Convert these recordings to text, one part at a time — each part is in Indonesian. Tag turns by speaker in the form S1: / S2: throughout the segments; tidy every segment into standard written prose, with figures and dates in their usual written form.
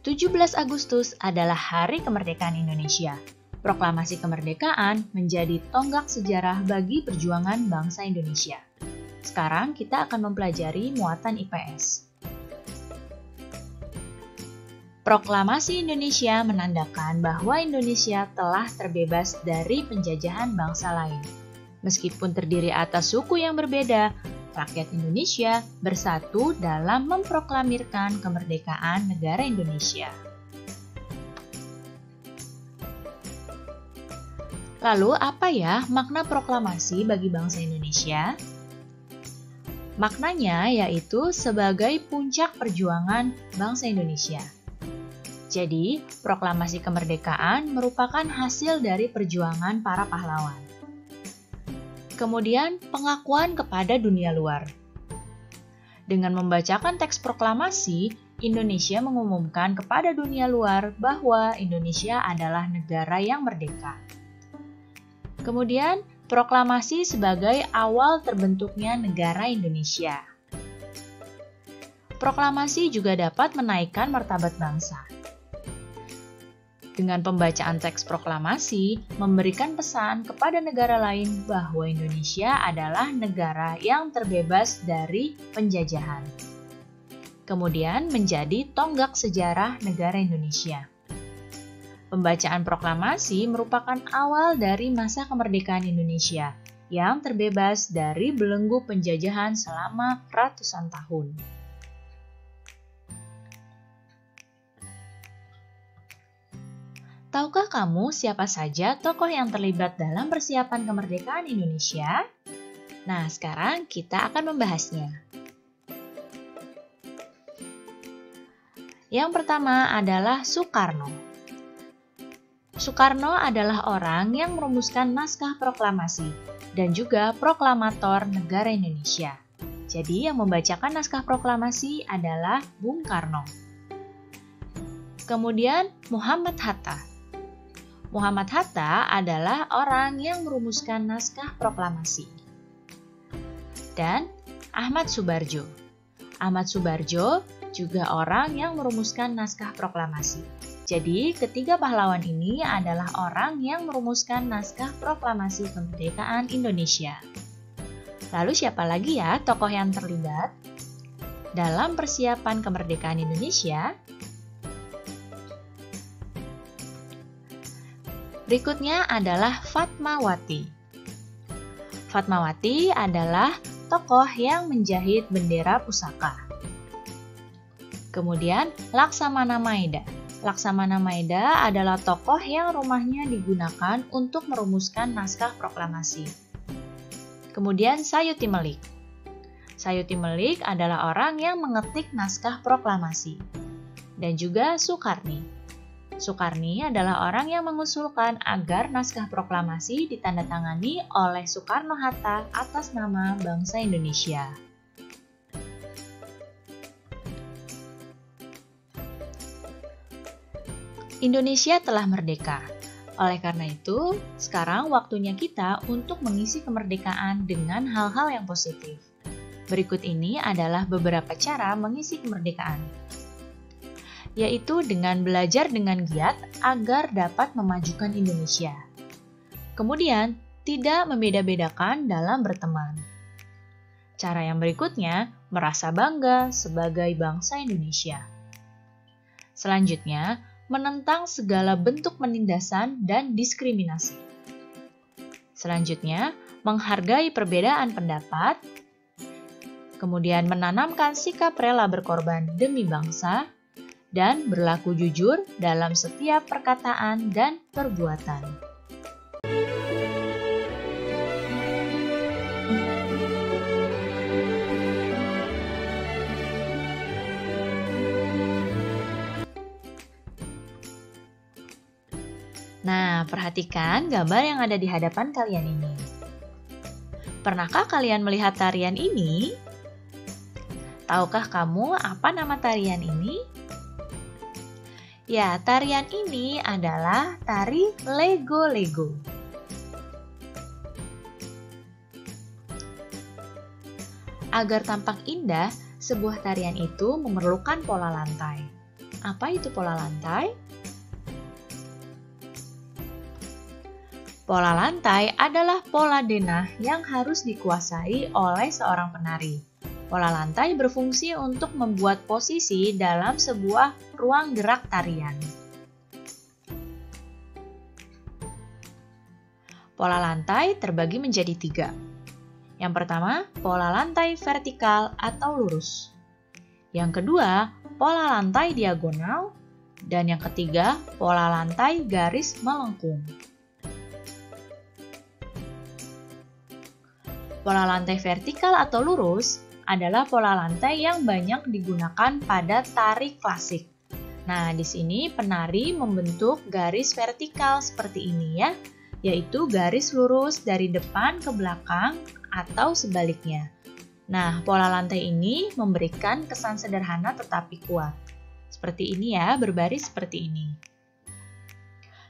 S1: 17 Agustus adalah Hari Kemerdekaan Indonesia. Proklamasi kemerdekaan menjadi tonggak sejarah bagi perjuangan bangsa Indonesia. Sekarang kita akan mempelajari muatan IPS. Proklamasi Indonesia menandakan bahwa Indonesia telah terbebas dari penjajahan bangsa lain. Meskipun terdiri atas suku yang berbeda, rakyat Indonesia bersatu dalam memproklamirkan kemerdekaan negara Indonesia. Lalu, apa ya makna proklamasi bagi bangsa Indonesia? Maknanya yaitu sebagai puncak perjuangan bangsa Indonesia. Jadi, proklamasi kemerdekaan merupakan hasil dari perjuangan para pahlawan. Kemudian, pengakuan kepada dunia luar. Dengan membacakan teks proklamasi, Indonesia mengumumkan kepada dunia luar bahwa Indonesia adalah negara yang merdeka. Kemudian, proklamasi sebagai awal terbentuknya negara Indonesia. Proklamasi juga dapat menaikkan martabat bangsa. Dengan pembacaan teks proklamasi, memberikan pesan kepada negara lain bahwa Indonesia adalah negara yang terbebas dari penjajahan. Kemudian menjadi tonggak sejarah negara Indonesia. Pembacaan proklamasi merupakan awal dari masa kemerdekaan Indonesia yang terbebas dari belenggu penjajahan selama ratusan tahun. Tahukah kamu siapa saja tokoh yang terlibat dalam persiapan kemerdekaan Indonesia? Nah, sekarang kita akan membahasnya. Yang pertama adalah Soekarno. Soekarno adalah orang yang merumuskan naskah proklamasi dan juga proklamator negara Indonesia. Jadi yang membacakan naskah proklamasi adalah Bung Karno. Kemudian Muhammad Hatta. Muhammad Hatta adalah orang yang merumuskan naskah proklamasi. Dan Ahmad Subarjo. Ahmad Subarjo juga orang yang merumuskan naskah proklamasi. Jadi, ketiga pahlawan ini adalah orang yang merumuskan naskah proklamasi kemerdekaan Indonesia. Lalu siapa lagi ya tokoh yang terlibat dalam persiapan kemerdekaan Indonesia? Berikutnya adalah Fatmawati. Fatmawati adalah tokoh yang menjahit bendera pusaka. Kemudian Laksamana Maeda. Laksamana Maeda adalah tokoh yang rumahnya digunakan untuk merumuskan naskah proklamasi. Kemudian Sayuti Melik. Sayuti Melik adalah orang yang mengetik naskah proklamasi. Dan juga Soekarni. Soekarni adalah orang yang mengusulkan agar naskah proklamasi ditandatangani oleh Soekarno-Hatta atas nama bangsa Indonesia. Indonesia telah merdeka. Oleh karena itu, sekarang waktunya kita untuk mengisi kemerdekaan dengan hal-hal yang positif. Berikut ini adalah beberapa cara mengisi kemerdekaan, yaitu dengan belajar dengan giat agar dapat memajukan Indonesia. Kemudian, tidak membeda-bedakan dalam berteman. Cara yang berikutnya, merasa bangga sebagai bangsa Indonesia. Selanjutnya, menentang segala bentuk penindasan dan diskriminasi. Selanjutnya, menghargai perbedaan pendapat. Kemudian menanamkan sikap rela berkorban demi bangsa, dan berlaku jujur dalam setiap perkataan dan perbuatan. Nah, perhatikan gambar yang ada di hadapan kalian ini. Pernahkah kalian melihat tarian ini? Tahukah kamu apa nama tarian ini? Ya, tarian ini adalah tari Lego-Lego. Agar tampak indah, sebuah tarian itu memerlukan pola lantai. Apa itu pola lantai? Pola lantai adalah pola denah yang harus dikuasai oleh seorang penari. Pola lantai berfungsi untuk membuat posisi dalam sebuah ruang gerak tarian. Pola lantai terbagi menjadi 3. Yang pertama, pola lantai vertikal atau lurus. Yang kedua, pola lantai diagonal. Dan yang ketiga, pola lantai garis melengkung. Pola lantai vertikal atau lurus adalah pola lantai yang banyak digunakan pada tari klasik. Nah, di sini penari membentuk garis vertikal seperti ini ya, yaitu garis lurus dari depan ke belakang atau sebaliknya. Nah, pola lantai ini memberikan kesan sederhana tetapi kuat. Seperti ini ya, berbaris seperti ini.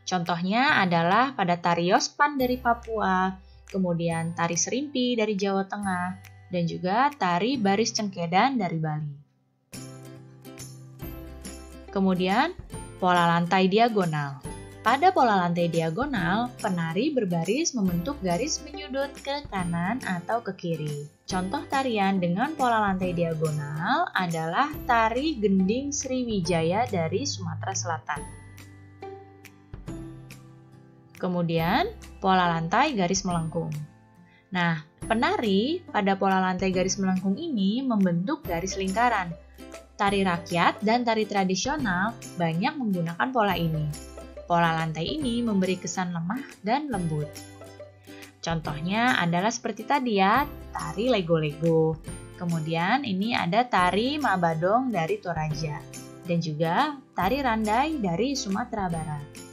S1: Contohnya adalah pada tari Yospan dari Papua, kemudian tari Serimpi dari Jawa Tengah, dan juga tari Baris Cengkedan dari Bali. Kemudian, pola lantai diagonal. Pada pola lantai diagonal, penari berbaris membentuk garis menyudut ke kanan atau ke kiri. Contoh tarian dengan pola lantai diagonal adalah tari Gending Sriwijaya dari Sumatera Selatan. Kemudian, pola lantai garis melengkung. Nah, penari pada pola lantai garis melengkung ini membentuk garis lingkaran. Tari rakyat dan tari tradisional banyak menggunakan pola ini. Pola lantai ini memberi kesan lemah dan lembut. Contohnya adalah seperti tadi ya, tari lego-lego. Kemudian ini ada tari Mabadong dari Toraja. Dan juga tari Randai dari Sumatera Barat.